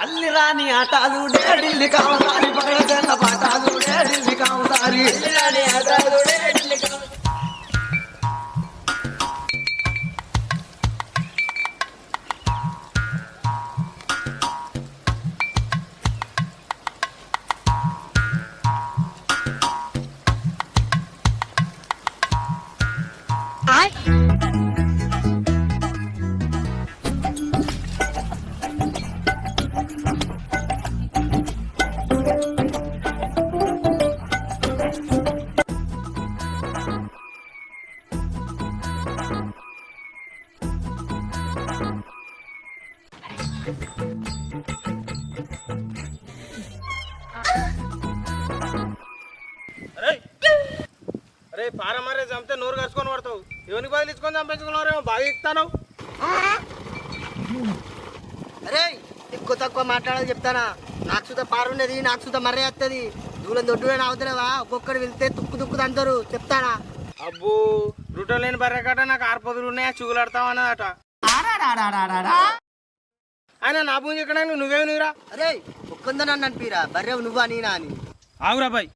అల్లి రాని ఆటాలు ఢిల్లీ కావాలి పగడల పాటాలు ఢిల్లీ కావాలి అల్లి రాని ఆటాలు ఢిల్లీ కావాలి అరే పారమారే చంపితే నోరు కసుకొని పడతావు ఎవరికి బదిలించుకొని చంపించుకున్నారేమో బాగా ఎక్కుతాను. అరే ఎక్కువ తక్కువ మాట్లాడాలి చెప్తానా. నాకు సుత పారున్నది, నాకు సుత మర్రే వస్తుంది. దూరం దొడ్డు అవుతున్నావా? ఒక్కొక్కడు వెళ్తే తుక్కు తుక్కు అంటారు చెప్తానా. అబ్బో రుటం లేని బర్రె కట నాకు ఆర్పదులు ఉన్నాయా చూగులాడతావన్నదట. ఆయన నా పూజ ఎక్కడ నువ్వేమి నువ్వురా. అరే ఒక్కందా నన్ను అనిపిరా బర్రెవు నువ్వా నేనా అని. ఆగురా బాయ్